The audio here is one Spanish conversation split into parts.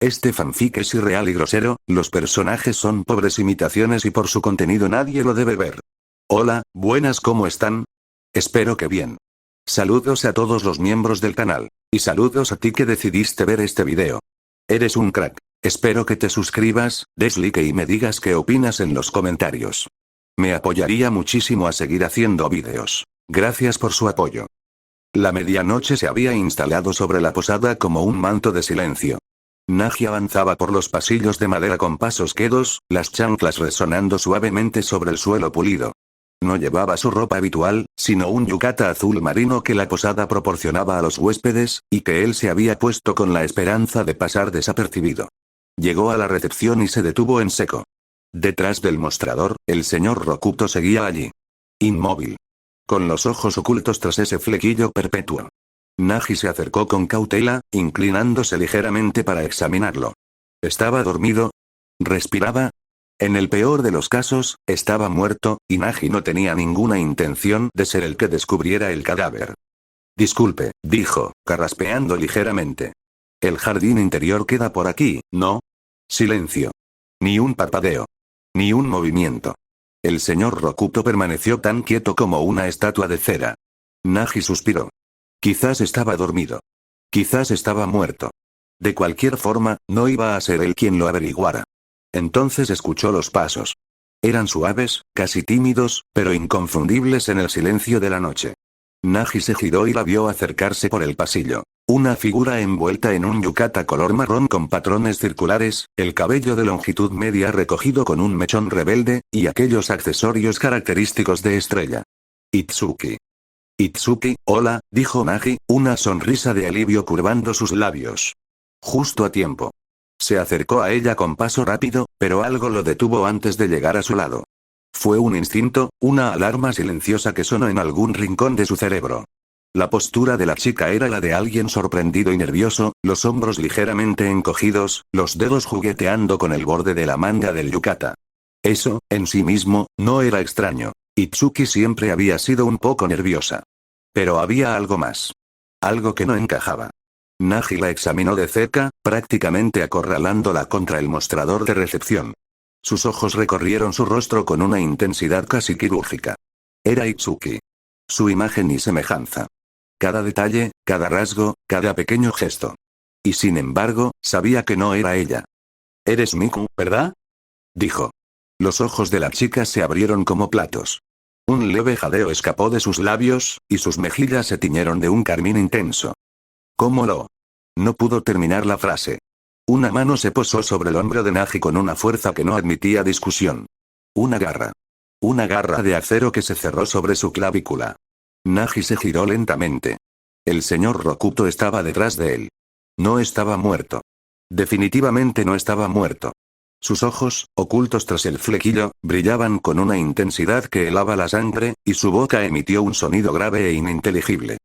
Este fanfic es irreal y grosero, los personajes son pobres imitaciones y por su contenido nadie lo debe ver. Hola, buenas, ¿cómo están? Espero que bien. Saludos a todos los miembros del canal. Y saludos a ti que decidiste ver este video. Eres un crack. Espero que te suscribas, des like y me digas qué opinas en los comentarios. Me apoyaría muchísimo a seguir haciendo videos. Gracias por su apoyo. La medianoche se había instalado sobre la posada como un manto de silencio. Nagi avanzaba por los pasillos de madera con pasos quedos, las chanclas resonando suavemente sobre el suelo pulido. No llevaba su ropa habitual, sino un yukata azul marino que la posada proporcionaba a los huéspedes, y que él se había puesto con la esperanza de pasar desapercibido. Llegó a la recepción y se detuvo en seco. Detrás del mostrador, el señor Rokuto seguía allí. Inmóvil. Con los ojos ocultos tras ese flequillo perpetuo. Nagi se acercó con cautela, inclinándose ligeramente para examinarlo. ¿Estaba dormido? ¿Respiraba? En el peor de los casos, estaba muerto, y Nagi no tenía ninguna intención de ser el que descubriera el cadáver. Disculpe, dijo, carraspeando ligeramente. El jardín interior queda por aquí, ¿no? Silencio. Ni un parpadeo. Ni un movimiento. El señor Rokuto permaneció tan quieto como una estatua de cera. Nagi suspiró. Quizás estaba dormido. Quizás estaba muerto. De cualquier forma, no iba a ser él quien lo averiguara. Entonces escuchó los pasos. Eran suaves, casi tímidos, pero inconfundibles en el silencio de la noche. Nagi se giró y la vio acercarse por el pasillo. Una figura envuelta en un yukata color marrón con patrones circulares, el cabello de longitud media recogido con un mechón rebelde, y aquellos accesorios característicos de estrella. Itsuki. Itsuki, hola, dijo Nagi, una sonrisa de alivio curvando sus labios. Justo a tiempo. Se acercó a ella con paso rápido, pero algo lo detuvo antes de llegar a su lado. Fue un instinto, una alarma silenciosa que sonó en algún rincón de su cerebro. La postura de la chica era la de alguien sorprendido y nervioso, los hombros ligeramente encogidos, los dedos jugueteando con el borde de la manga del yukata. Eso, en sí mismo, no era extraño. Itsuki siempre había sido un poco nerviosa. Pero había algo más. Algo que no encajaba. Nagi la examinó de cerca, prácticamente acorralándola contra el mostrador de recepción. Sus ojos recorrieron su rostro con una intensidad casi quirúrgica. Era Itsuki. Su imagen y semejanza. Cada detalle, cada rasgo, cada pequeño gesto. Y sin embargo, sabía que no era ella. «Eres Miku, ¿verdad?», dijo. Los ojos de la chica se abrieron como platos. Un leve jadeo escapó de sus labios, y sus mejillas se tiñeron de un carmín intenso. ¿Cómo lo? No pudo terminar la frase. Una mano se posó sobre el hombro de Nagi con una fuerza que no admitía discusión. Una garra. Una garra de acero que se cerró sobre su clavícula. Nagi se giró lentamente. El señor Rokuto estaba detrás de él. No estaba muerto. Definitivamente no estaba muerto. Sus ojos, ocultos tras el flequillo, brillaban con una intensidad que helaba la sangre, y su boca emitió un sonido grave e ininteligible.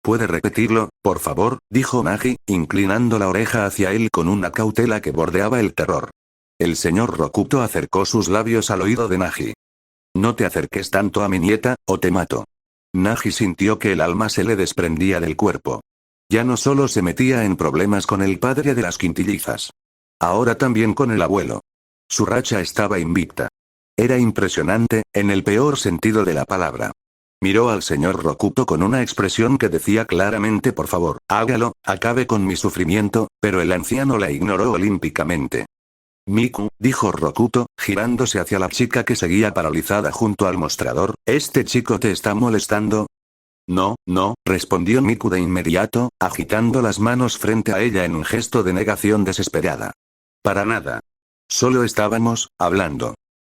«¿Puede repetirlo, por favor?», dijo Nagi, inclinando la oreja hacia él con una cautela que bordeaba el terror. El señor Rokuto acercó sus labios al oído de Nagi. «No te acerques tanto a mi nieta, o te mato». Nagi sintió que el alma se le desprendía del cuerpo. Ya no solo se metía en problemas con el padre de las quintillizas. Ahora también con el abuelo. Su racha estaba invicta. Era impresionante, en el peor sentido de la palabra. Miró al señor Rokuto con una expresión que decía claramente: por favor, hágalo, acabe con mi sufrimiento, pero el anciano la ignoró olímpicamente. Miku, dijo Rokuto, girándose hacia la chica que seguía paralizada junto al mostrador, ¿este chico te está molestando? No, no, respondió Miku de inmediato, agitando las manos frente a ella en un gesto de negación desesperada. Para nada. Solo estábamos hablando.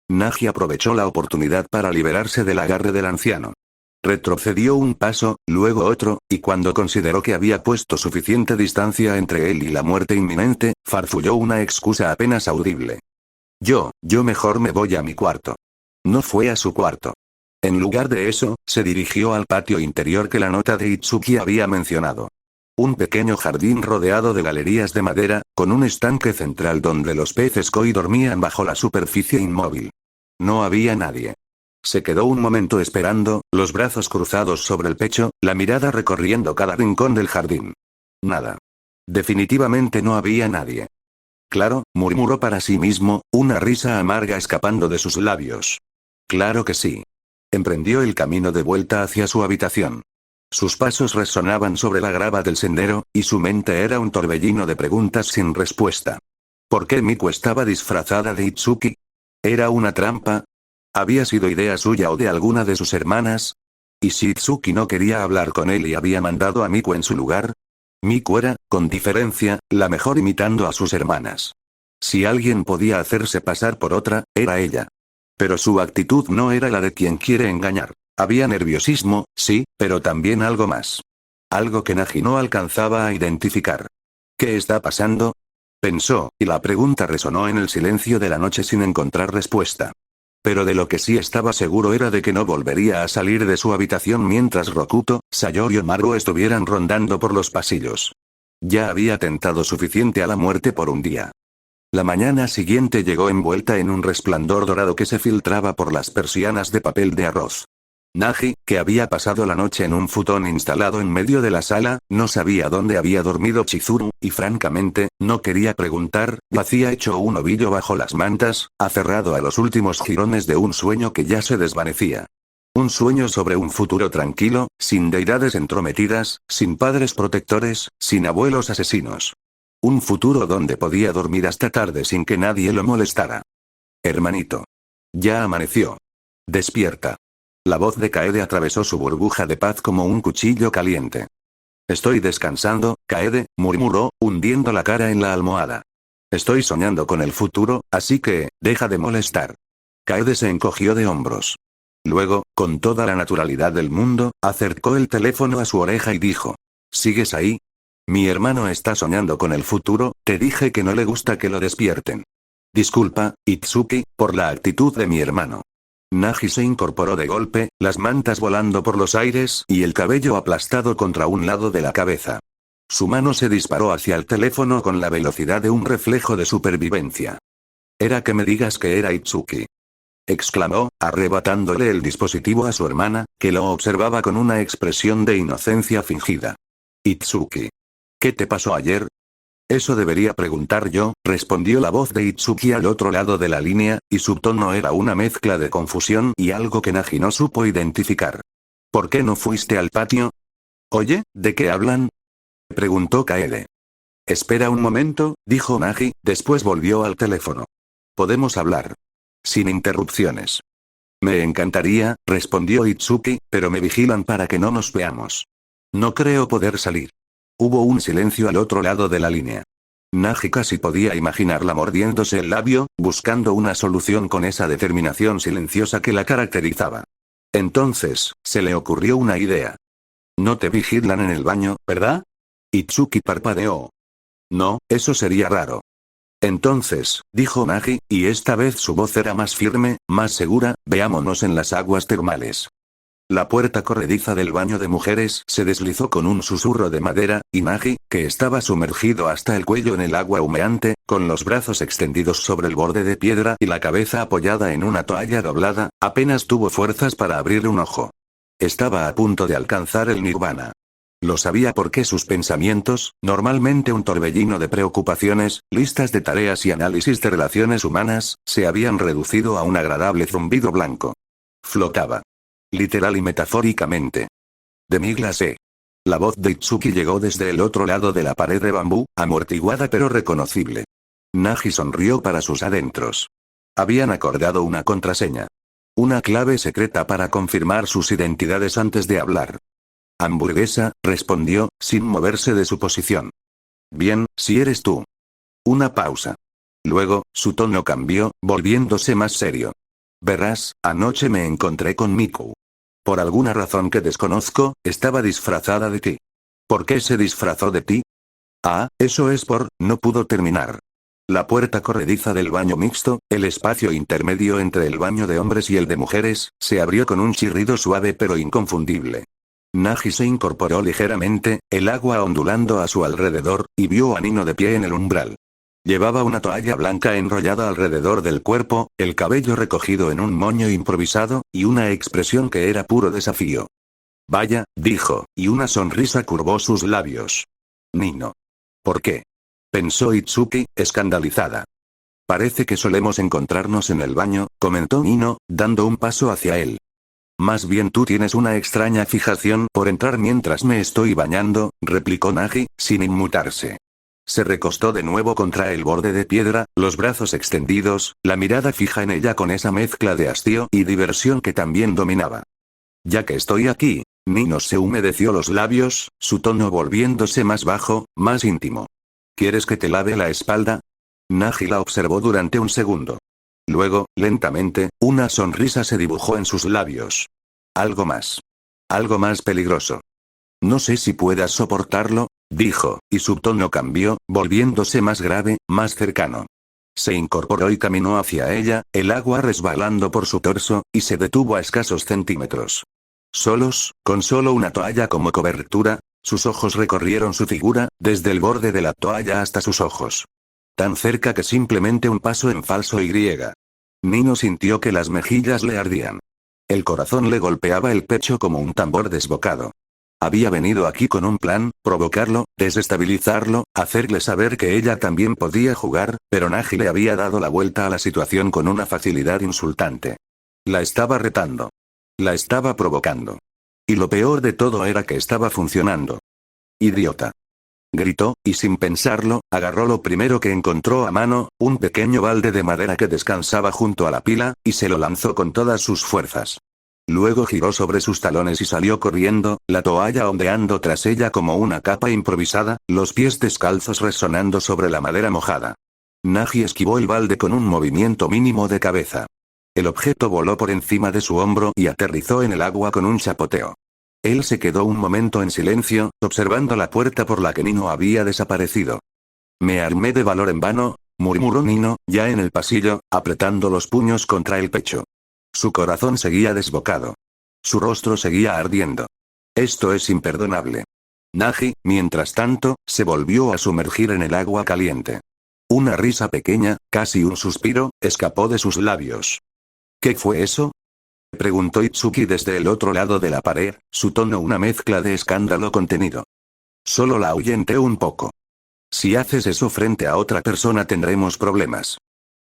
Nagi aprovechó la oportunidad para liberarse del agarre del anciano. Retrocedió un paso, luego otro, y cuando consideró que había puesto suficiente distancia entre él y la muerte inminente, farfulló una excusa apenas audible. Yo mejor me voy a mi cuarto. No fue a su cuarto. En lugar de eso, se dirigió al patio interior que la nota de Itsuki había mencionado. Un pequeño jardín rodeado de galerías de madera, con un estanque central donde los peces koi dormían bajo la superficie inmóvil. No había nadie. Se quedó un momento esperando, los brazos cruzados sobre el pecho, la mirada recorriendo cada rincón del jardín. Nada. Definitivamente no había nadie. Claro, murmuró para sí mismo, una risa amarga escapando de sus labios. Claro que sí. Emprendió el camino de vuelta hacia su habitación. Sus pasos resonaban sobre la grava del sendero, y su mente era un torbellino de preguntas sin respuesta. ¿Por qué Miku estaba disfrazada de Itsuki? ¿Era una trampa? ¿Había sido idea suya o de alguna de sus hermanas? ¿Y si Itsuki no quería hablar con él y había mandado a Miku en su lugar? Miku era, con diferencia, la mejor imitando a sus hermanas. Si alguien podía hacerse pasar por otra, era ella. Pero su actitud no era la de quien quiere engañar. Había nerviosismo, sí, pero también algo más. Algo que Nagi no alcanzaba a identificar. ¿Qué está pasando? Pensó, y la pregunta resonó en el silencio de la noche sin encontrar respuesta. Pero de lo que sí estaba seguro era de que no volvería a salir de su habitación mientras Rokuto, Sayori o Maruo estuvieran rondando por los pasillos. Ya había tentado suficiente a la muerte por un día. La mañana siguiente llegó envuelta en un resplandor dorado que se filtraba por las persianas de papel de arroz. Nagi, que había pasado la noche en un futón instalado en medio de la sala, no sabía dónde había dormido Chizuru, y francamente, no quería preguntar, yacía hecho un ovillo bajo las mantas, aferrado a los últimos jirones de un sueño que ya se desvanecía. Un sueño sobre un futuro tranquilo, sin deidades entrometidas, sin padres protectores, sin abuelos asesinos. Un futuro donde podía dormir hasta tarde sin que nadie lo molestara. Hermanito. Ya amaneció. Despierta. La voz de Kaede atravesó su burbuja de paz como un cuchillo caliente. Estoy descansando, Kaede, murmuró, hundiendo la cara en la almohada. Estoy soñando con el futuro, así que, deja de molestar. Kaede se encogió de hombros. Luego, con toda la naturalidad del mundo, acercó el teléfono a su oreja y dijo. ¿Sigues ahí? Mi hermano está soñando con el futuro, te dije que no le gusta que lo despierten. Disculpa, Itsuki, por la actitud de mi hermano. Nagi se incorporó de golpe, las mantas volando por los aires y el cabello aplastado contra un lado de la cabeza. Su mano se disparó hacia el teléfono con la velocidad de un reflejo de supervivencia. «Era que me digas que era Itsuki», exclamó, arrebatándole el dispositivo a su hermana, que lo observaba con una expresión de inocencia fingida. «Itsuki. ¿Qué te pasó ayer?» «Eso debería preguntar yo», respondió la voz de Itsuki al otro lado de la línea, y su tono era una mezcla de confusión y algo que Nagi no supo identificar. «¿Por qué no fuiste al patio?» «Oye, ¿de qué hablan?», preguntó Kaede. «Espera un momento», dijo Nagi, después volvió al teléfono. «Podemos hablar. Sin interrupciones». «Me encantaría», respondió Itsuki, «pero me vigilan para que no nos veamos. No creo poder salir». Hubo un silencio al otro lado de la línea. Nagi casi podía imaginarla mordiéndose el labio, buscando una solución con esa determinación silenciosa que la caracterizaba. Entonces, se le ocurrió una idea. «No te vigilan en el baño, ¿verdad?», Itsuki parpadeó. «No, eso sería raro». «Entonces», dijo Nagi, y esta vez su voz era más firme, más segura, «veámonos en las aguas termales». La puerta corrediza del baño de mujeres se deslizó con un susurro de madera, y Nagi, que estaba sumergido hasta el cuello en el agua humeante, con los brazos extendidos sobre el borde de piedra y la cabeza apoyada en una toalla doblada, apenas tuvo fuerzas para abrir un ojo. Estaba a punto de alcanzar el nirvana. Lo sabía porque sus pensamientos, normalmente un torbellino de preocupaciones, listas de tareas y análisis de relaciones humanas, se habían reducido a un agradable zumbido blanco. Flotaba. Literal y metafóricamente. De mi clase. La voz de Itsuki llegó desde el otro lado de la pared de bambú, amortiguada pero reconocible. Nagi sonrió para sus adentros. Habían acordado una contraseña. Una clave secreta para confirmar sus identidades antes de hablar. «Hamburguesa», respondió, sin moverse de su posición. «Bien, si eres tú». Una pausa. Luego, su tono cambió, volviéndose más serio. «Verás, anoche me encontré con Miku. Por alguna razón que desconozco, estaba disfrazada de ti». «¿Por qué se disfrazó de ti?» «Ah, eso es por», no pudo terminar. La puerta corrediza del baño mixto, el espacio intermedio entre el baño de hombres y el de mujeres, se abrió con un chirrido suave pero inconfundible. Nagi se incorporó ligeramente, el agua ondulando a su alrededor, y vio a Nino de pie en el umbral. Llevaba una toalla blanca enrollada alrededor del cuerpo, el cabello recogido en un moño improvisado, y una expresión que era puro desafío. «Vaya», dijo, y una sonrisa curvó sus labios. «Nino. ¿Por qué?» pensó Itsuki, escandalizada. Parece que solemos encontrarnos en el baño, comentó Nino, dando un paso hacia él. Más bien tú tienes una extraña fijación por entrar mientras me estoy bañando, replicó Nagi, sin inmutarse. Se recostó de nuevo contra el borde de piedra, los brazos extendidos, la mirada fija en ella con esa mezcla de hastío y diversión que también dominaba. Ya que estoy aquí, Nino se humedeció los labios, su tono volviéndose más bajo, más íntimo. ¿Quieres que te lave la espalda? Nagi la observó durante un segundo. Luego, lentamente, una sonrisa se dibujó en sus labios. Algo más. Algo más peligroso. No sé si puedas soportarlo, dijo, y su tono cambió, volviéndose más grave, más cercano. Se incorporó y caminó hacia ella, el agua resbalando por su torso, y se detuvo a escasos centímetros. Solos, con solo una toalla como cobertura, sus ojos recorrieron su figura, desde el borde de la toalla hasta sus ojos. Tan cerca que simplemente un paso en falso y griega. Nino sintió que las mejillas le ardían. El corazón le golpeaba el pecho como un tambor desbocado. Había venido aquí con un plan, provocarlo, desestabilizarlo, hacerle saber que ella también podía jugar, pero Nagi le había dado la vuelta a la situación con una facilidad insultante. La estaba retando. La estaba provocando. Y lo peor de todo era que estaba funcionando. Idiota. Gritó, y sin pensarlo, agarró lo primero que encontró a mano, un pequeño balde de madera que descansaba junto a la pila, y se lo lanzó con todas sus fuerzas. Luego giró sobre sus talones y salió corriendo, la toalla ondeando tras ella como una capa improvisada, los pies descalzos resonando sobre la madera mojada. Nagi esquivó el balde con un movimiento mínimo de cabeza. El objeto voló por encima de su hombro y aterrizó en el agua con un chapoteo. Él se quedó un momento en silencio, observando la puerta por la que Nino había desaparecido. Me armé de valor en vano, murmuró Nino, ya en el pasillo, apretando los puños contra el pecho. Su corazón seguía desbocado. Su rostro seguía ardiendo. Esto es imperdonable. Nagi, mientras tanto, se volvió a sumergir en el agua caliente. Una risa pequeña, casi un suspiro, escapó de sus labios. ¿Qué fue eso?, preguntó Itsuki desde el otro lado de la pared, su tono una mezcla de escándalo contenido. Solo la ahuyenté un poco. Si haces eso frente a otra persona tendremos problemas.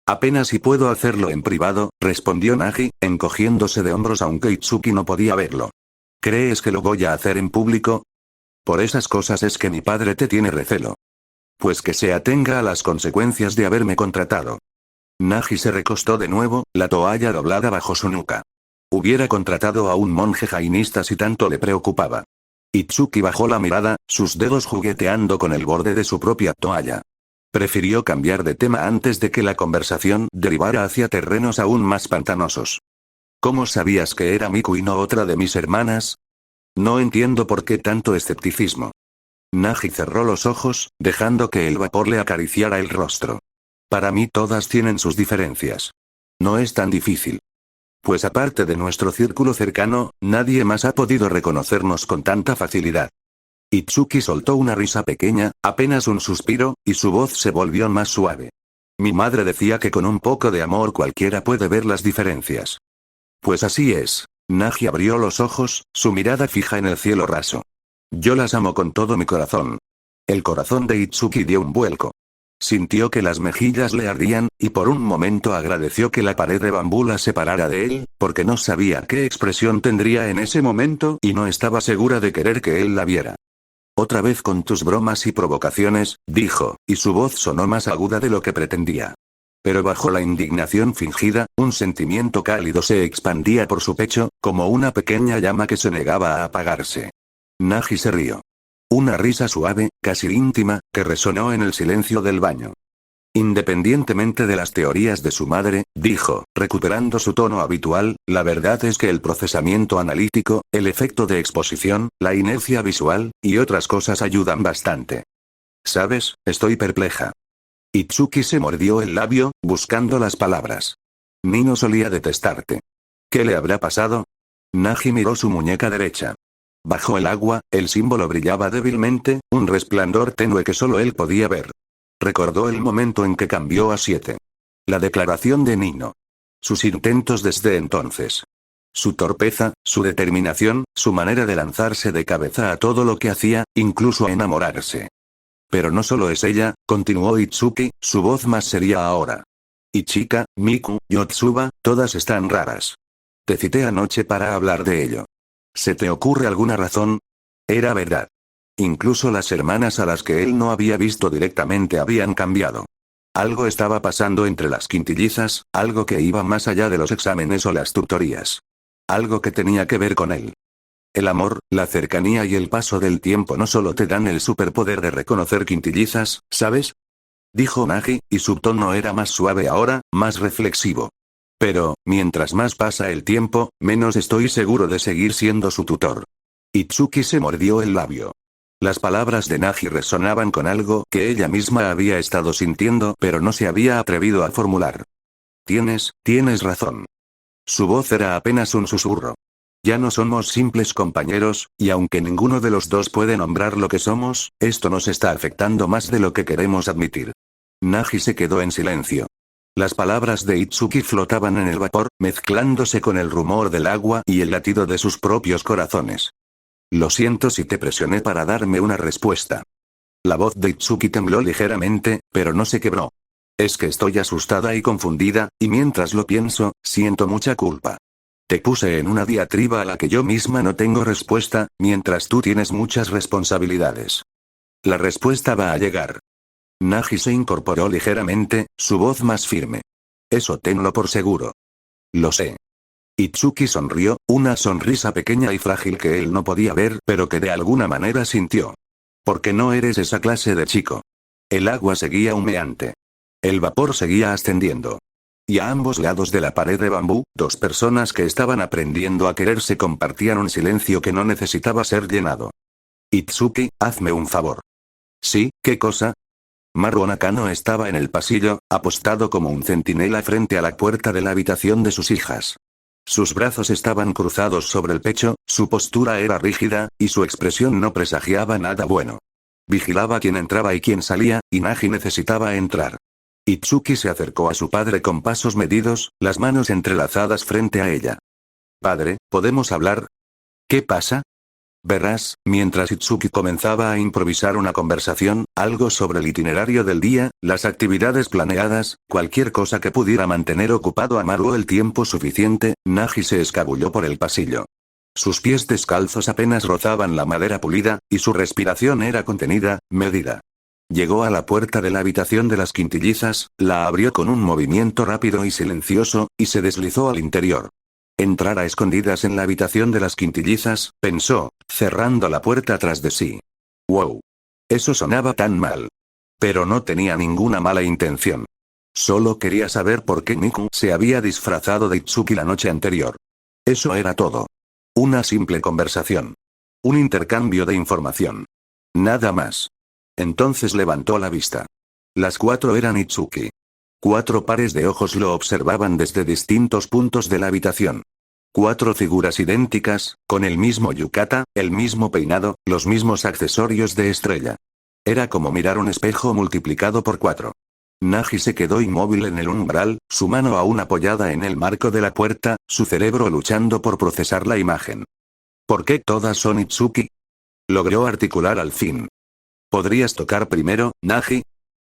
Apenas si puedo hacerlo en privado, respondió Nagi, encogiéndose de hombros aunque Itsuki no podía verlo. ¿Crees que lo voy a hacer en público? Por esas cosas es que mi padre te tiene recelo. Pues que se atenga a las consecuencias de haberme contratado. Nagi se recostó de nuevo, la toalla doblada bajo su nuca. Hubiera contratado a un monje jainista si tanto le preocupaba. Itsuki bajó la mirada, sus dedos jugueteando con el borde de su propia toalla. Prefirió cambiar de tema antes de que la conversación derivara hacia terrenos aún más pantanosos. ¿Cómo sabías que era Miku y no otra de mis hermanas? No entiendo por qué tanto escepticismo. Nagi cerró los ojos, dejando que el vapor le acariciara el rostro. Para mí todas tienen sus diferencias. No es tan difícil. Pues aparte de nuestro círculo cercano, nadie más ha podido reconocernos con tanta facilidad. Itsuki soltó una risa pequeña, apenas un suspiro, y su voz se volvió más suave. Mi madre decía que con un poco de amor cualquiera puede ver las diferencias. Pues así es. Nagi abrió los ojos, su mirada fija en el cielo raso. Yo las amo con todo mi corazón. El corazón de Itsuki dio un vuelco. Sintió que las mejillas le ardían, y por un momento agradeció que la pared de bambú la separara de él, porque no sabía qué expresión tendría en ese momento y no estaba segura de querer que él la viera. Otra vez con tus bromas y provocaciones, dijo, y su voz sonó más aguda de lo que pretendía. Pero bajo la indignación fingida, un sentimiento cálido se expandía por su pecho, como una pequeña llama que se negaba a apagarse. Nagi se rió. Una risa suave, casi íntima, que resonó en el silencio del baño. Independientemente de las teorías de su madre, dijo, recuperando su tono habitual, la verdad es que el procesamiento analítico, el efecto de exposición, la inercia visual, y otras cosas ayudan bastante. ¿Sabes? Estoy perpleja. Itsuki se mordió el labio, buscando las palabras. Nino solía detestarte. ¿Qué le habrá pasado? Nagi miró su muñeca derecha. Bajo el agua, el símbolo brillaba débilmente, un resplandor tenue que solo él podía ver. Recordó el momento en que cambió a 7. La declaración de Nino. Sus intentos desde entonces. Su torpeza, su determinación, su manera de lanzarse de cabeza a todo lo que hacía, incluso a enamorarse. Pero no solo es ella, continuó Itsuki, su voz más seria ahora. Ichika, Miku, Yotsuba, todas están raras. Te cité anoche para hablar de ello. ¿Se te ocurre alguna razón? Era verdad. Incluso las hermanas a las que él no había visto directamente habían cambiado. Algo estaba pasando entre las quintillizas, algo que iba más allá de los exámenes o las tutorías. Algo que tenía que ver con él. El amor, la cercanía y el paso del tiempo no solo te dan el superpoder de reconocer quintillizas, ¿sabes? Dijo Nagi, y su tono era más suave ahora, más reflexivo. Pero, mientras más pasa el tiempo, menos estoy seguro de seguir siendo su tutor. Itsuki se mordió el labio. Las palabras de Nagi resonaban con algo que ella misma había estado sintiendo pero no se había atrevido a formular. Tienes razón. Su voz era apenas un susurro. Ya no somos simples compañeros, y aunque ninguno de los dos puede nombrar lo que somos, esto nos está afectando más de lo que queremos admitir. Nagi se quedó en silencio. Las palabras de Itsuki flotaban en el vapor, mezclándose con el rumor del agua y el latido de sus propios corazones. Lo siento si te presioné para darme una respuesta. La voz de Itsuki tembló ligeramente, pero no se quebró. Es que estoy asustada y confundida, y mientras lo pienso, siento mucha culpa. Te puse en una diatriba a la que yo misma no tengo respuesta, mientras tú tienes muchas responsabilidades. La respuesta va a llegar. Nagi se incorporó ligeramente, su voz más firme. Eso tenlo por seguro. Lo sé. Itsuki sonrió, una sonrisa pequeña y frágil que él no podía ver pero que de alguna manera sintió. Porque no eres esa clase de chico. El agua seguía humeante. El vapor seguía ascendiendo. Y a ambos lados de la pared de bambú, dos personas que estaban aprendiendo a quererse compartían un silencio que no necesitaba ser llenado. Itsuki, hazme un favor. ¿Sí, qué cosa? Maru Nakano estaba en el pasillo, apostado como un centinela frente a la puerta de la habitación de sus hijas. Sus brazos estaban cruzados sobre el pecho, su postura era rígida, y su expresión no presagiaba nada bueno. Vigilaba quién entraba y quién salía, y Nagi necesitaba entrar. Itsuki se acercó a su padre con pasos medidos, las manos entrelazadas frente a ella. Padre, ¿podemos hablar? ¿Qué pasa? Verás, mientras Itsuki comenzaba a improvisar una conversación, algo sobre el itinerario del día, las actividades planeadas, cualquier cosa que pudiera mantener ocupado a Maru el tiempo suficiente, Nagi se escabulló por el pasillo. Sus pies descalzos apenas rozaban la madera pulida, y su respiración era contenida, medida. Llegó a la puerta de la habitación de las quintillizas, la abrió con un movimiento rápido y silencioso, y se deslizó al interior. Entrar a escondidas en la habitación de las quintillizas, pensó, cerrando la puerta tras de sí. ¡Wow! Eso sonaba tan mal. Pero no tenía ninguna mala intención. Solo quería saber por qué Miku se había disfrazado de Itsuki la noche anterior. Eso era todo. Una simple conversación. Un intercambio de información. Nada más. Entonces levantó la vista. Las cuatro eran Itsuki. 4 pares de ojos lo observaban desde distintos puntos de la habitación. 4 figuras idénticas, con el mismo yukata, el mismo peinado, los mismos accesorios de estrella. Era como mirar un espejo multiplicado por 4. Nagi se quedó inmóvil en el umbral, su mano aún apoyada en el marco de la puerta, su cerebro luchando por procesar la imagen. ¿Por qué todas son Itsuki? Logró articular al fin. ¿Podrías tocar primero, Nagi?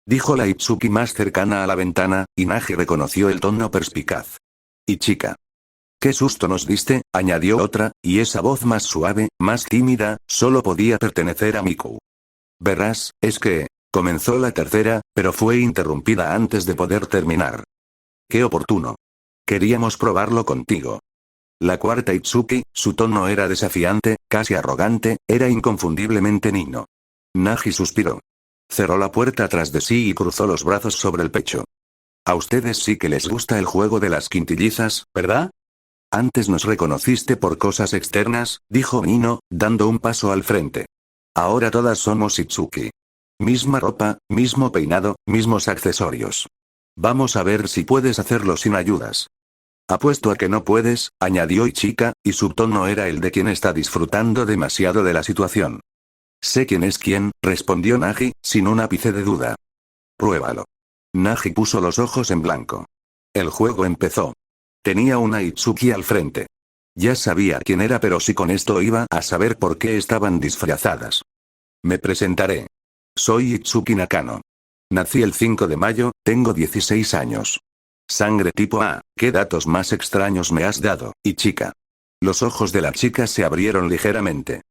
Dijo la Itsuki más cercana a la ventana, y Nagi reconoció el tono perspicaz. Y chica. Qué susto nos diste, añadió otra, y esa voz más suave, más tímida, solo podía pertenecer a Miku. Verás, es que, comenzó la tercera, pero fue interrumpida antes de poder terminar. Qué oportuno. Queríamos probarlo contigo. La cuarta Itsuki, su tono era desafiante, casi arrogante, era inconfundiblemente niño. Nagi suspiró. Cerró la puerta tras de sí y cruzó los brazos sobre el pecho. A ustedes sí que les gusta el juego de las quintillizas, ¿verdad? Antes nos reconociste por cosas externas, dijo Nino, dando un paso al frente. Ahora todas somos Itsuki. Misma ropa, mismo peinado, mismos accesorios. Vamos a ver si puedes hacerlo sin ayudas. Apuesto a que no puedes, añadió Ichika, y su tono era el de quien está disfrutando demasiado de la situación. Sé quién es quién, respondió Nagi, sin un ápice de duda. Pruébalo. Nagi puso los ojos en blanco. El juego empezó. Tenía una Itsuki al frente. Ya sabía quién era, pero si con esto iba a saber por qué estaban disfrazadas. Me presentaré. Soy Itsuki Nakano. Nací el 5 de mayo, tengo 16 años. Sangre tipo A, ¿qué datos más extraños me has dado, chica? Los ojos de la chica se abrieron ligeramente.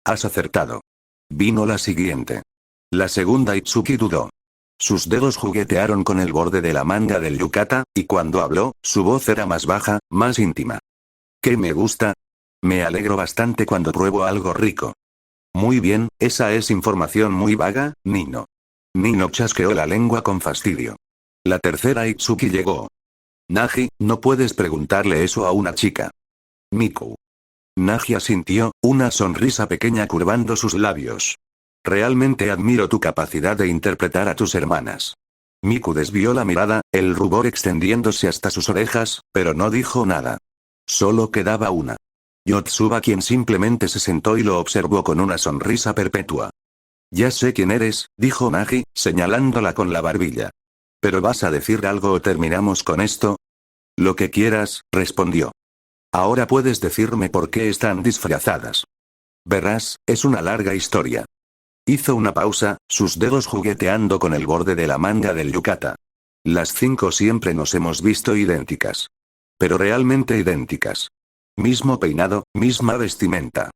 Has acertado. Vino la siguiente. La segunda Itsuki dudó. Sus dedos juguetearon con el borde de la manga del yukata, y cuando habló, su voz era más baja, más íntima. ¿Qué me gusta? Me alegro bastante cuando pruebo algo rico. Muy bien, esa es información muy vaga, Nino. Nino chasqueó la lengua con fastidio. La tercera Itsuki llegó. Nagi, no puedes preguntarle eso a una chica. Miku. Nagi asintió, una sonrisa pequeña curvando sus labios. Realmente admiro tu capacidad de interpretar a tus hermanas. Miku desvió la mirada, el rubor extendiéndose hasta sus orejas, pero no dijo nada. Solo quedaba una. Yotsuba, quien simplemente se sentó y lo observó con una sonrisa perpetua. Ya sé quién eres, dijo Nagi, señalándola con la barbilla. ¿Pero vas a decir algo o terminamos con esto? Lo que quieras, respondió. Ahora puedes decirme por qué están disfrazadas. Verás, es una larga historia. Hizo una pausa, sus dedos jugueteando con el borde de la manga del yukata. Las 5 siempre nos hemos visto idénticas. Pero realmente idénticas. Mismo peinado, misma vestimenta.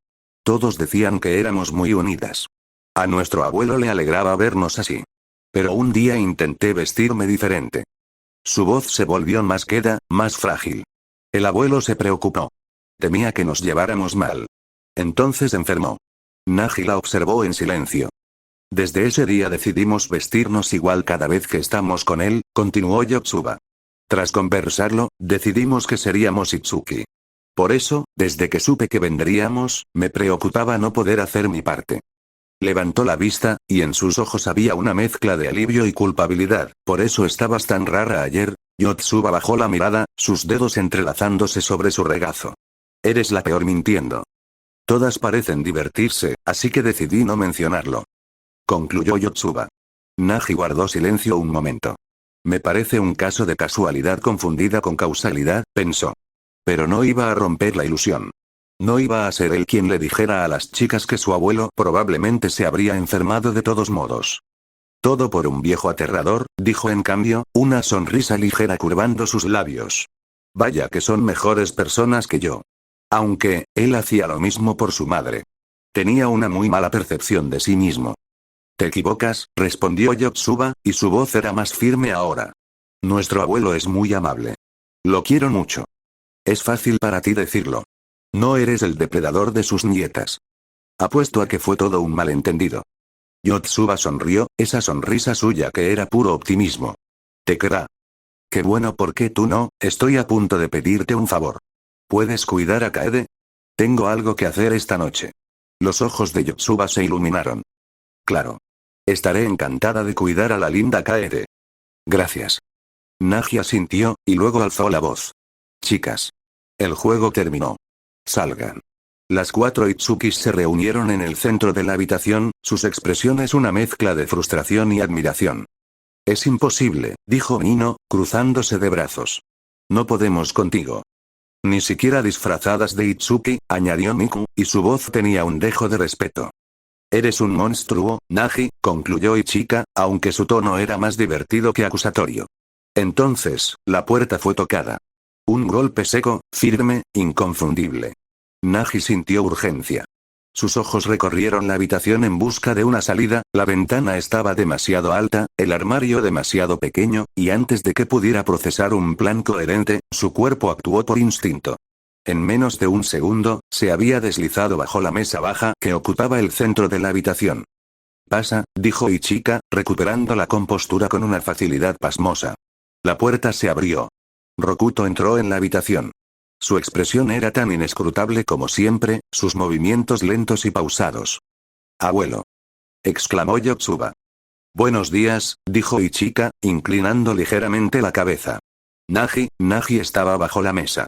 Todos decían que éramos muy unidas. A nuestro abuelo le alegraba vernos así. Pero un día intenté vestirme diferente. Su voz se volvió más queda, más frágil. El abuelo se preocupó. Temía que nos lleváramos mal. Entonces enfermó. Nagi la observó en silencio. Desde ese día decidimos vestirnos igual cada vez que estamos con él, continuó Yotsuba. Tras conversarlo, decidimos que seríamos Itsuki. Por eso, desde que supe que vendríamos, me preocupaba no poder hacer mi parte. Levantó la vista, y en sus ojos había una mezcla de alivio y culpabilidad. Por eso estabas tan rara ayer. Yotsuba bajó la mirada, sus dedos entrelazándose sobre su regazo. Eres la peor mintiendo. Todas parecen divertirse, así que decidí no mencionarlo. Concluyó Yotsuba. Nagi guardó silencio un momento. Me parece un caso de casualidad confundida con causalidad, pensó. Pero no iba a romper la ilusión. No iba a ser él quien le dijera a las chicas que su abuelo probablemente se habría enfermado de todos modos. Todo por un viejo aterrador, dijo en cambio, una sonrisa ligera curvando sus labios. Vaya que son mejores personas que yo. Aunque, él hacía lo mismo por su madre. Tenía una muy mala percepción de sí mismo. Te equivocas, respondió Yotsuba, y su voz era más firme ahora. Nuestro abuelo es muy amable. Lo quiero mucho. Es fácil para ti decirlo. No eres el depredador de sus nietas. Apuesto a que fue todo un malentendido. Yotsuba sonrió, esa sonrisa suya que era puro optimismo. Te querrá. Qué bueno, ¿por qué tú no? Estoy a punto de pedirte un favor. ¿Puedes cuidar a Kaede? Tengo algo que hacer esta noche. Los ojos de Yotsuba se iluminaron. Claro. Estaré encantada de cuidar a la linda Kaede. Gracias. Nagi asintió, y luego alzó la voz. Chicas. El juego terminó. Salgan. Las 4 Itsukis se reunieron en el centro de la habitación, sus expresiones una mezcla de frustración y admiración. Es imposible, dijo Nino, cruzándose de brazos. No podemos contigo. Ni siquiera disfrazadas de Itsuki, añadió Miku, y su voz tenía un dejo de respeto. Eres un monstruo, Nagi, concluyó Ichika, aunque su tono era más divertido que acusatorio. Entonces, la puerta fue tocada. Un golpe seco, firme, inconfundible. Nagi sintió urgencia. Sus ojos recorrieron la habitación en busca de una salida, la ventana estaba demasiado alta, el armario demasiado pequeño, y antes de que pudiera procesar un plan coherente, su cuerpo actuó por instinto. En menos de un segundo, se había deslizado bajo la mesa baja que ocupaba el centro de la habitación. Pasa, dijo Ichika, recuperando la compostura con una facilidad pasmosa. La puerta se abrió. Rokuto entró en la habitación. Su expresión era tan inescrutable como siempre, sus movimientos lentos y pausados. «Abuelo», exclamó Yotsuba. «Buenos días», dijo Ichika, inclinando ligeramente la cabeza. Nagi estaba bajo la mesa.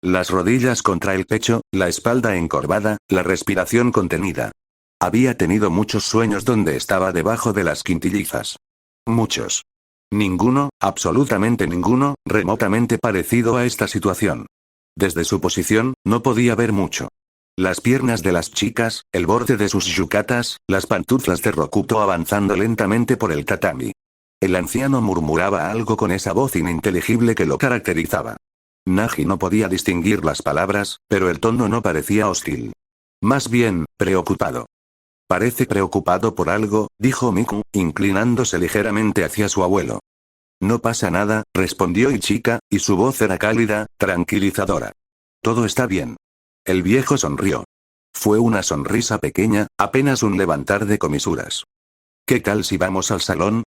Las rodillas contra el pecho, la espalda encorvada, la respiración contenida. Había tenido muchos sueños donde estaba debajo de las quintillizas. Muchos. Ninguno, absolutamente ninguno, remotamente parecido a esta situación. Desde su posición, no podía ver mucho. Las piernas de las chicas, el borde de sus yucatas, las pantuflas de Rokuto avanzando lentamente por el tatami. El anciano murmuraba algo con esa voz ininteligible que lo caracterizaba. Nagi no podía distinguir las palabras, pero el tono no parecía hostil. Más bien, preocupado. Parece preocupado por algo, dijo Miku, inclinándose ligeramente hacia su abuelo. No pasa nada, respondió Ichika, y su voz era cálida, tranquilizadora. Todo está bien. El viejo sonrió. Fue una sonrisa pequeña, apenas un levantar de comisuras. ¿Qué tal si vamos al salón?,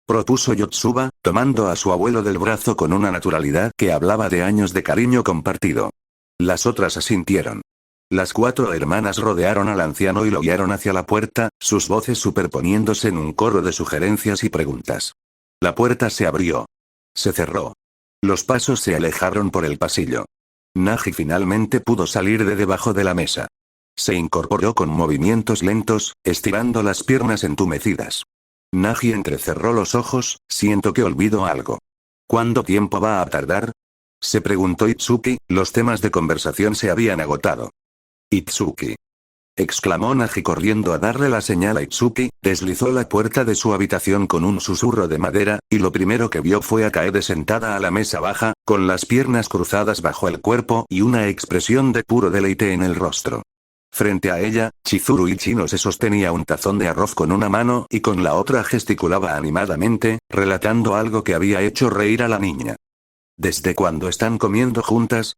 propuso Yotsuba, tomando a su abuelo del brazo con una naturalidad que hablaba de años de cariño compartido. Las otras asintieron. Las 4 hermanas rodearon al anciano y lo guiaron hacia la puerta, sus voces superponiéndose en un coro de sugerencias y preguntas. La puerta se abrió. Se cerró. Los pasos se alejaron por el pasillo. Nagi finalmente pudo salir de debajo de la mesa. Se incorporó con movimientos lentos, estirando las piernas entumecidas. Nagi entrecerró los ojos, siento que olvido algo. ¿Cuánto tiempo va a tardar?, se preguntó Itsuki, los temas de conversación se habían agotado. Itsuki, exclamó Nagi corriendo a darle la señal a Itsuki, deslizó la puerta de su habitación con un susurro de madera, y lo primero que vio fue a Kaede sentada a la mesa baja, con las piernas cruzadas bajo el cuerpo y una expresión de puro deleite en el rostro. Frente a ella, Chizuru Ichino se sostenía un tazón de arroz con una mano y con la otra gesticulaba animadamente, relatando algo que había hecho reír a la niña. ¿Desde cuándo están comiendo juntas?,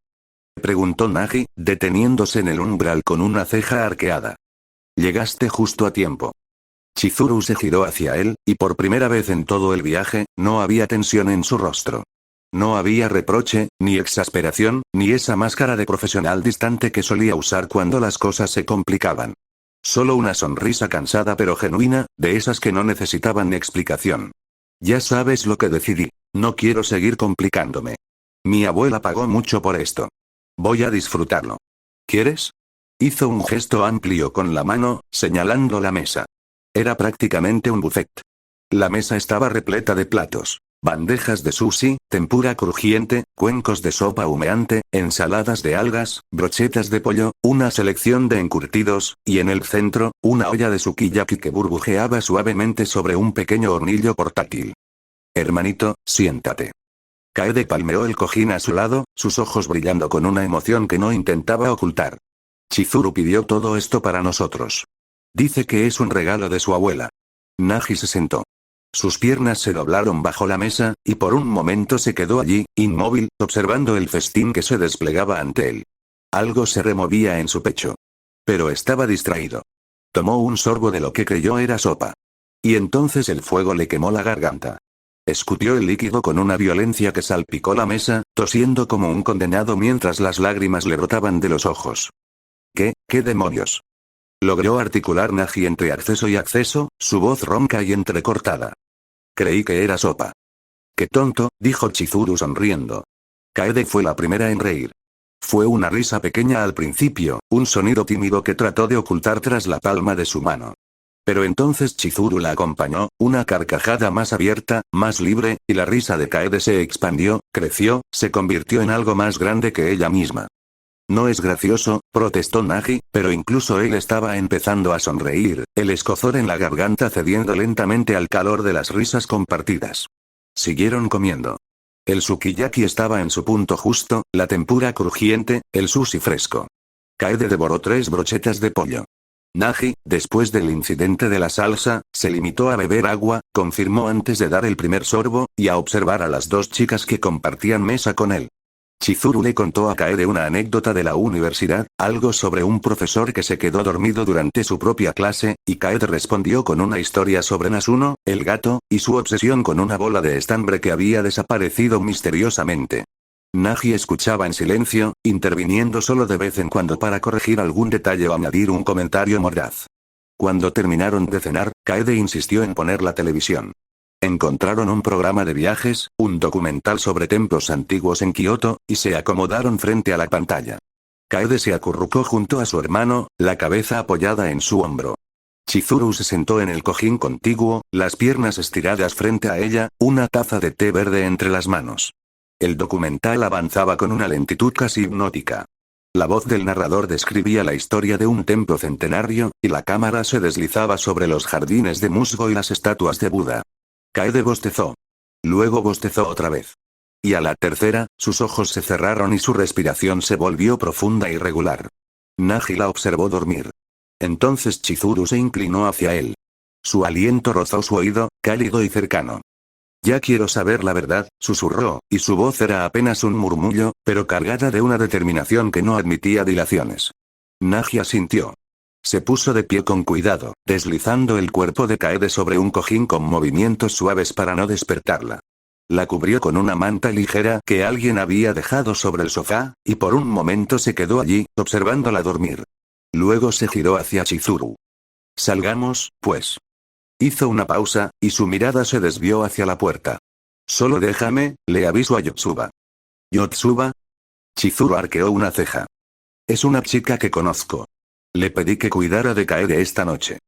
preguntó Nagi, deteniéndose en el umbral con una ceja arqueada. Llegaste justo a tiempo. Chizuru se giró hacia él, y por primera vez en todo el viaje, no había tensión en su rostro. No había reproche, ni exasperación, ni esa máscara de profesional distante que solía usar cuando las cosas se complicaban. Solo una sonrisa cansada pero genuina, de esas que no necesitaban explicación. Ya sabes lo que decidí. No quiero seguir complicándome. Mi abuela pagó mucho por esto. Voy a disfrutarlo. ¿Quieres? Hizo un gesto amplio con la mano, señalando la mesa. Era prácticamente un buffet. La mesa estaba repleta de platos. Bandejas de sushi, tempura crujiente, cuencos de sopa humeante, ensaladas de algas, brochetas de pollo, una selección de encurtidos, y en el centro, una olla de sukiyaki que burbujeaba suavemente sobre un pequeño hornillo portátil. Hermanito, siéntate. Kaede palmeó el cojín a su lado, sus ojos brillando con una emoción que no intentaba ocultar. Chizuru pidió todo esto para nosotros. Dice que es un regalo de su abuela. Nagi se sentó. Sus piernas se doblaron bajo la mesa, y por un momento se quedó allí, inmóvil, observando el festín que se desplegaba ante él. Algo se removía en su pecho. Pero estaba distraído. Tomó un sorbo de lo que creyó era sopa. Y entonces el fuego le quemó la garganta. Escupió el líquido con una violencia que salpicó la mesa, tosiendo como un condenado mientras las lágrimas le brotaban de los ojos. ¿Qué demonios? Logró articular Nagi entre acceso y acceso, su voz ronca y entrecortada. Creí que era sopa. Qué tonto, dijo Chizuru sonriendo. Kaede fue la primera en reír. Fue una risa pequeña al principio, un sonido tímido que trató de ocultar tras la palma de su mano. Pero entonces Chizuru la acompañó, una carcajada más abierta, más libre, y la risa de Kaede se expandió, creció, se convirtió en algo más grande que ella misma. No es gracioso, protestó Nagi, pero incluso él estaba empezando a sonreír, el escozor en la garganta cediendo lentamente al calor de las risas compartidas. Siguieron comiendo. El sukiyaki estaba en su punto justo, la tempura crujiente, el sushi fresco. Kaede devoró 3 brochetas de pollo. Nagi, después del incidente de la salsa, se limitó a beber agua, confirmó antes de dar el primer sorbo, y a observar a las 2 chicas que compartían mesa con él. Chizuru le contó a Kaede una anécdota de la universidad, algo sobre un profesor que se quedó dormido durante su propia clase, y Kaede respondió con una historia sobre Nasuno, el gato, y su obsesión con una bola de estambre que había desaparecido misteriosamente. Nagi escuchaba en silencio, interviniendo solo de vez en cuando para corregir algún detalle o añadir un comentario mordaz. Cuando terminaron de cenar, Kaede insistió en poner la televisión. Encontraron un programa de viajes, un documental sobre templos antiguos en Kioto, y se acomodaron frente a la pantalla. Kaede se acurrucó junto a su hermano, la cabeza apoyada en su hombro. Chizuru se sentó en el cojín contiguo, las piernas estiradas frente a ella, una taza de té verde entre las manos. El documental avanzaba con una lentitud casi hipnótica. La voz del narrador describía la historia de un templo centenario, y la cámara se deslizaba sobre los jardines de musgo y las estatuas de Buda. Kaede bostezó. Luego bostezó otra vez. Y a la tercera, sus ojos se cerraron y su respiración se volvió profunda y regular. Nagi la observó dormir. Entonces Chizuru se inclinó hacia él. Su aliento rozó su oído, cálido y cercano. Ya quiero saber la verdad, susurró, y su voz era apenas un murmullo, pero cargada de una determinación que no admitía dilaciones. Nagi asintió. Se puso de pie con cuidado, deslizando el cuerpo de Kaede sobre un cojín con movimientos suaves para no despertarla. La cubrió con una manta ligera que alguien había dejado sobre el sofá, y por un momento se quedó allí, observándola dormir. Luego se giró hacia Chizuru. Salgamos, pues. Hizo una pausa, y su mirada se desvió hacia la puerta. Solo déjame, le aviso a Yotsuba. ¿Yotsuba? Chizuru arqueó una ceja. Es una chica que conozco. Le pedí que cuidara de Kaede esta noche.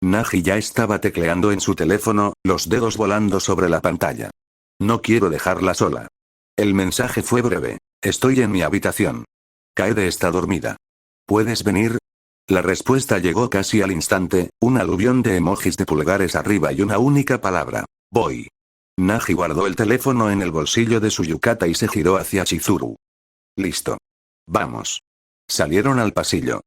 Nagi ya estaba tecleando en su teléfono, los dedos volando sobre la pantalla. No quiero dejarla sola. El mensaje fue breve. Estoy en mi habitación. Kaede está dormida. ¿Puedes venir? La respuesta llegó casi al instante, un aluvión de emojis de pulgares arriba y una única palabra. Voy. Nagi guardó el teléfono en el bolsillo de su yukata y se giró hacia Chizuru. Listo. Vamos. Salieron al pasillo.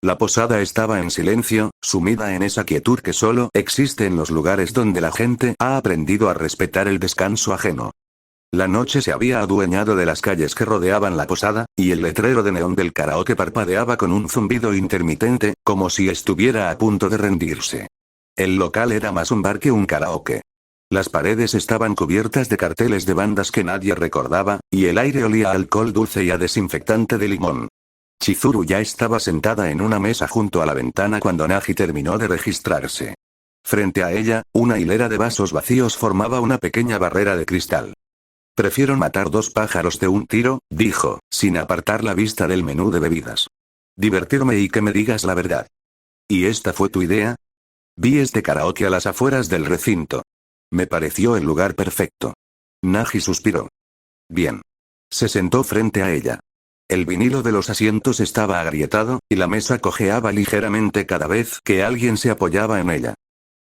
La posada estaba en silencio, sumida en esa quietud que solo existe en los lugares donde la gente ha aprendido a respetar el descanso ajeno. La noche se había adueñado de las calles que rodeaban la posada, y el letrero de neón del karaoke parpadeaba con un zumbido intermitente, como si estuviera a punto de rendirse. El local era más un bar que un karaoke. Las paredes estaban cubiertas de carteles de bandas que nadie recordaba, y el aire olía a alcohol dulce y a desinfectante de limón. Chizuru ya estaba sentada en una mesa junto a la ventana cuando Nagi terminó de registrarse. Frente a ella, una hilera de vasos vacíos formaba una pequeña barrera de cristal. Prefiero matar dos pájaros de un tiro, dijo, sin apartar la vista del menú de bebidas. Divertirme y que me digas la verdad. ¿Y esta fue tu idea? Vi este karaoke a las afueras del recinto. Me pareció el lugar perfecto. Nagi suspiró. Bien. Se sentó frente a ella. El vinilo de los asientos estaba agrietado, y la mesa cojeaba ligeramente cada vez que alguien se apoyaba en ella.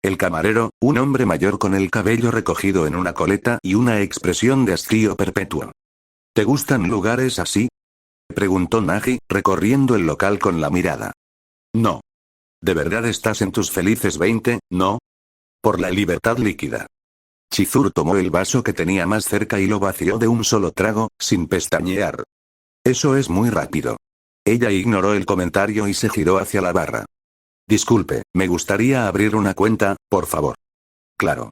El camarero, un hombre mayor con el cabello recogido en una coleta y una expresión de hastío perpetuo. ¿Te gustan lugares así? Preguntó Nagi, recorriendo el local con la mirada. No. ¿De verdad estás en tus felices 20, no? Por la libertad líquida. Chizuru tomó el vaso que tenía más cerca y lo vació de un solo trago, sin pestañear. Eso es muy rápido. Ella ignoró el comentario y se giró hacia la barra. Disculpe, me gustaría abrir una cuenta, por favor. Claro.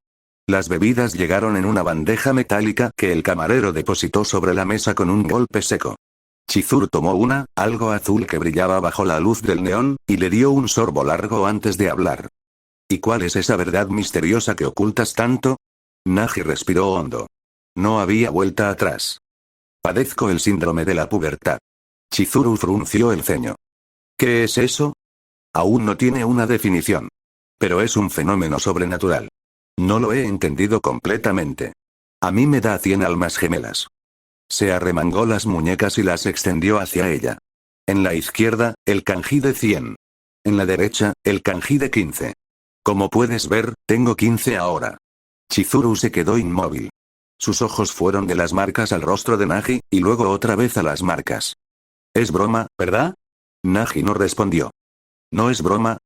Las bebidas llegaron en una bandeja metálica que el camarero depositó sobre la mesa con un golpe seco. Chizuru tomó una, algo azul que brillaba bajo la luz del neón, y le dio un sorbo largo antes de hablar. ¿Y cuál es esa verdad misteriosa que ocultas tanto? Nagi respiró hondo. No había vuelta atrás. Padezco el síndrome de la pubertad. Chizuru frunció el ceño. ¿Qué es eso? Aún no tiene una definición. Pero es un fenómeno sobrenatural. No lo he entendido completamente. A mí me da 100 almas gemelas. Se arremangó las muñecas y las extendió hacia ella. En la izquierda, el kanji de 100. En la derecha, el kanji de 15. Como puedes ver, tengo 15 ahora. Chizuru se quedó inmóvil. Sus ojos fueron de las marcas al rostro de Nagi, y luego otra vez a las marcas. Es broma, ¿verdad? Nagi no respondió. No es broma.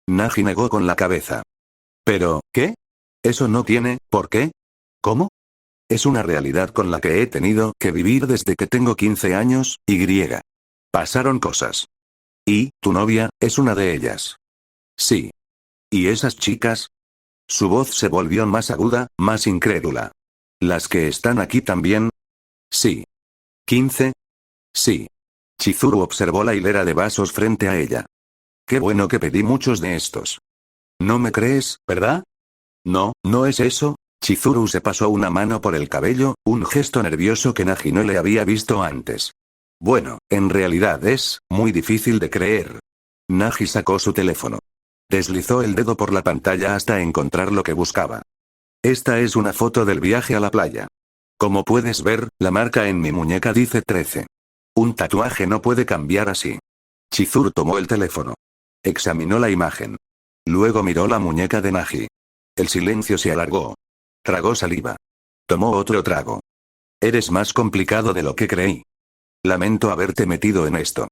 Nagi negó con la cabeza. ¿Pero, qué? Eso no tiene, ¿por qué? ¿Cómo? Es una realidad con la que he tenido que vivir desde que tengo 15 años, y griega. Pasaron cosas. Y, tu novia, es una de ellas. Sí. ¿Y esas chicas? Su voz se volvió más aguda, más incrédula. ¿Las que están aquí también? Sí. ¿15? Sí. Chizuru observó la hilera de vasos frente a ella. Qué bueno que pedí muchos de estos. No me crees, ¿verdad? No, no es eso. Chizuru se pasó una mano por el cabello, un gesto nervioso que Nagi no le había visto antes. Bueno, en realidad es muy difícil de creer. Nagi sacó su teléfono. Deslizó el dedo por la pantalla hasta encontrar lo que buscaba. Esta es una foto del viaje a la playa. Como puedes ver, la marca en mi muñeca dice 13. Un tatuaje no puede cambiar así. Chizuru tomó el teléfono. Examinó la imagen. Luego miró la muñeca de Nagi. El silencio se alargó. Tragó saliva. Tomó otro trago. Eres más complicado de lo que creí. Lamento haberte metido en esto.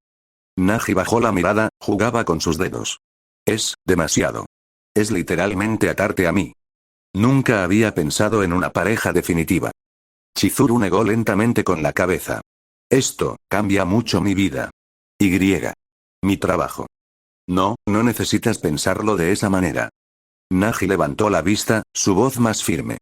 Nagi bajó la mirada, jugaba con sus dedos. Es demasiado. Es literalmente atarte a mí. Nunca había pensado en una pareja definitiva. Chizuru negó lentamente con la cabeza. Esto cambia mucho mi vida. Y. Mi trabajo. No, no necesitas pensarlo de esa manera. Nagi levantó la vista, su voz más firme.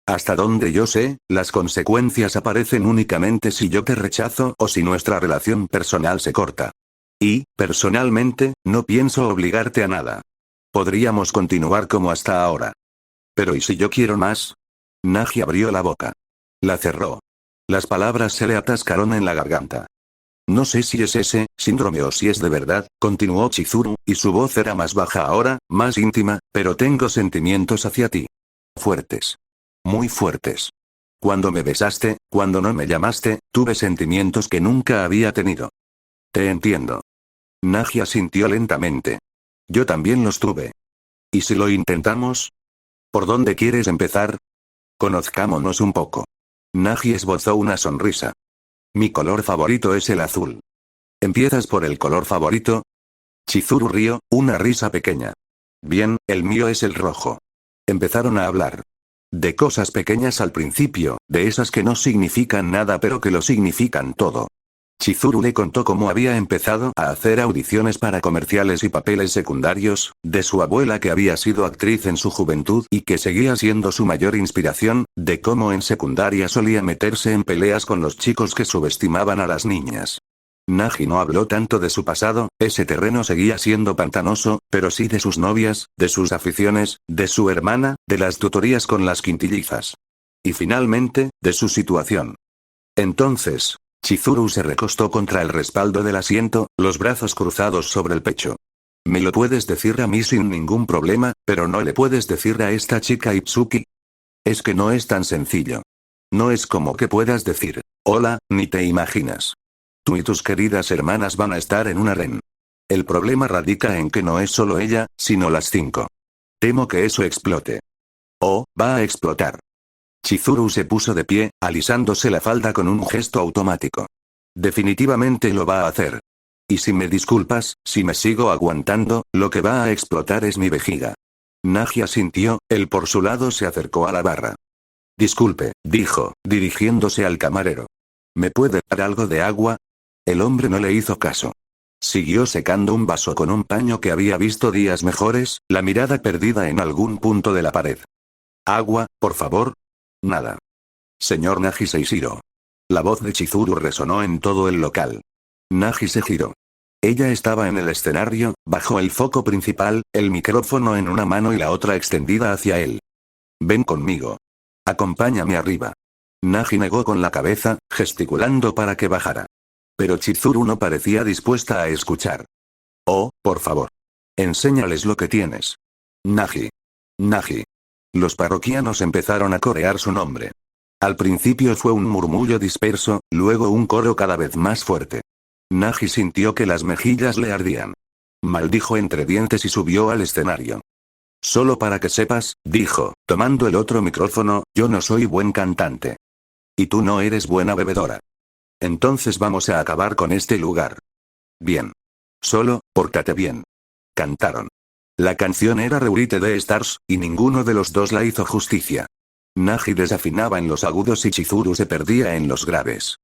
Hasta donde yo sé, las consecuencias aparecen únicamente si yo te rechazo o si nuestra relación personal se corta. Y, personalmente, no pienso obligarte a nada. Podríamos continuar como hasta ahora. Pero ¿y si yo quiero más? Nagi abrió la boca. La cerró. Las palabras se le atascaron en la garganta. No sé si es ese síndrome o si es de verdad, continuó Chizuru, y su voz era más baja ahora, más íntima, pero tengo sentimientos hacia ti. Fuertes. Muy fuertes. Cuando me besaste, cuando no me llamaste, tuve sentimientos que nunca había tenido. Te entiendo. Nagi asintió lentamente. Yo también los tuve. ¿Y si lo intentamos? ¿Por dónde quieres empezar? Conozcámonos un poco. Nagi esbozó una sonrisa. Mi color favorito es el azul. ¿Empiezas por el color favorito? Chizuru rió, una risa pequeña. Bien, el mío es el rojo. Empezaron a hablar. De cosas pequeñas al principio, de esas que no significan nada pero que lo significan todo. Chizuru le contó cómo había empezado a hacer audiciones para comerciales y papeles secundarios, de su abuela que había sido actriz en su juventud y que seguía siendo su mayor inspiración, de cómo en secundaria solía meterse en peleas con los chicos que subestimaban a las niñas. Nagi no habló tanto de su pasado, ese terreno seguía siendo pantanoso, pero sí de sus novias, de sus aficiones, de su hermana, de las tutorías con las quintillizas. Y finalmente, de su situación. Entonces, Chizuru se recostó contra el respaldo del asiento, los brazos cruzados sobre el pecho. Me lo puedes decir a mí sin ningún problema, pero no le puedes decir a esta chica Itsuki. Es que no es tan sencillo. No es como que puedas decir, hola, ni te imaginas. Tú y tus queridas hermanas van a estar en un harén. El problema radica en que no es solo ella, sino las 5. Temo que eso explote. Oh, va a explotar. Chizuru se puso de pie, alisándose la falda con un gesto automático. Definitivamente lo va a hacer. Y si me disculpas, si me sigo aguantando, lo que va a explotar es mi vejiga. Nagi asintió, él por su lado se acercó a la barra. Disculpe, dijo, dirigiéndose al camarero. ¿Me puede dar algo de agua? El hombre no le hizo caso. Siguió secando un vaso con un paño que había visto días mejores, la mirada perdida en algún punto de la pared. Agua, por favor. Nada. Señor Nagi Seishiro. La voz de Chizuru resonó en todo el local. Nagi se giró. Ella estaba en el escenario, bajo el foco principal, el micrófono en una mano y la otra extendida hacia él. Ven conmigo. Acompáñame arriba. Nagi negó con la cabeza, gesticulando para que bajara. Pero Chizuru no parecía dispuesta a escuchar. Oh, por favor. Enséñales lo que tienes. Nagi. Nagi. Los parroquianos empezaron a corear su nombre. Al principio fue un murmullo disperso, luego un coro cada vez más fuerte. Nagi sintió que las mejillas le ardían. Maldijo entre dientes y subió al escenario. Solo para que sepas, dijo, tomando el otro micrófono, yo no soy buen cantante. Y tú no eres buena bebedora. Entonces vamos a acabar con este lugar. Bien. Solo, pórtate bien. Cantaron. La canción era Reurite de Stars, y ninguno de los dos la hizo justicia. Nagi desafinaba en los agudos y Chizuru se perdía en los graves.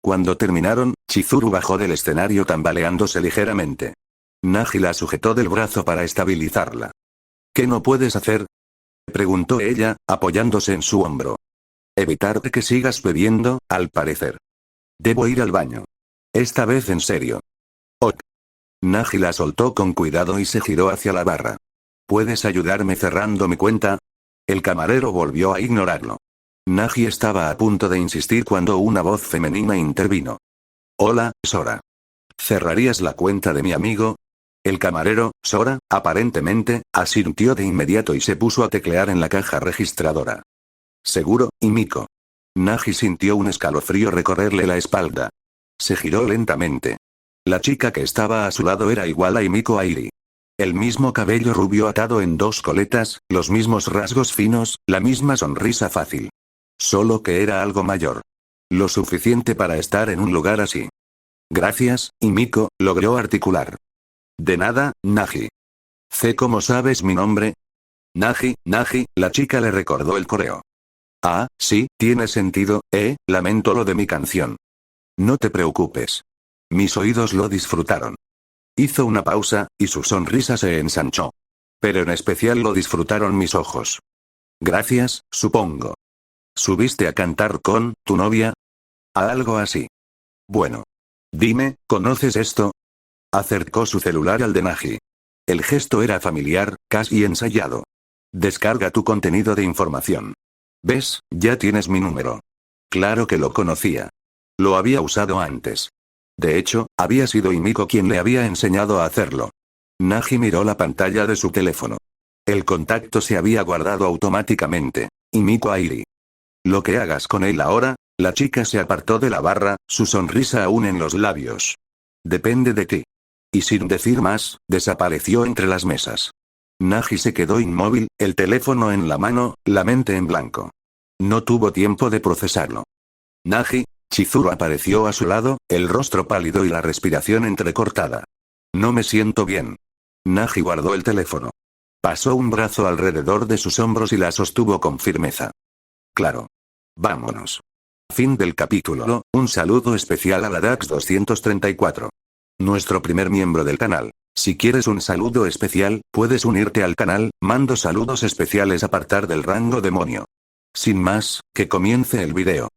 Cuando terminaron, Chizuru bajó del escenario tambaleándose ligeramente. Nagi la sujetó del brazo para estabilizarla. ¿Qué no puedes hacer? Preguntó ella, apoyándose en su hombro. Evitar que sigas bebiendo, al parecer. Debo ir al baño. Esta vez en serio. Ok. Nagi la soltó con cuidado y se giró hacia la barra. ¿Puedes ayudarme cerrando mi cuenta? El camarero volvió a ignorarlo. Nagi estaba a punto de insistir cuando una voz femenina intervino. Hola, Sora. ¿Cerrarías la cuenta de mi amigo? El camarero, Sora, aparentemente, asintió de inmediato y se puso a teclear en la caja registradora. Seguro, y Miko. Nagi sintió un escalofrío recorrerle la espalda. Se giró lentamente. La chica que estaba a su lado era igual a Himiko Airi. El mismo cabello rubio atado en dos coletas, los mismos rasgos finos, la misma sonrisa fácil. Solo que era algo mayor. Lo suficiente para estar en un lugar así. Gracias, Himiko, logró articular. De nada, Nagi. ¿Cómo sabes mi nombre? Nagi, la chica le recordó el coreo. Ah, sí, tiene sentido, lamento lo de mi canción. No te preocupes. Mis oídos lo disfrutaron. Hizo una pausa, y su sonrisa se ensanchó. Pero en especial lo disfrutaron mis ojos. Gracias, supongo. ¿Subiste a cantar con tu novia? A algo así. Bueno. Dime, ¿conoces esto? Acercó su celular al de Nagi. El gesto era familiar, casi ensayado. Descarga tu contenido de información. ¿Ves? Ya tienes mi número. Claro que lo conocía. Lo había usado antes. De hecho, había sido Himiko quien le había enseñado a hacerlo. Nagi miró la pantalla de su teléfono. El contacto se había guardado automáticamente. Himiko Airi. Lo que hagas con él ahora, la chica se apartó de la barra, su sonrisa aún en los labios. Depende de ti. Y sin decir más, desapareció entre las mesas. Nagi se quedó inmóvil, el teléfono en la mano, la mente en blanco. No tuvo tiempo de procesarlo. Nagi, Chizuru apareció a su lado, el rostro pálido y la respiración entrecortada. No me siento bien. Nagi guardó el teléfono. Pasó un brazo alrededor de sus hombros y la sostuvo con firmeza. Claro. Vámonos. Fin del capítulo. Un saludo especial a la DAX 234. Nuestro primer miembro del canal. Si quieres un saludo especial, puedes unirte al canal, mando saludos especiales a partir del rango demonio. Sin más, que comience el video.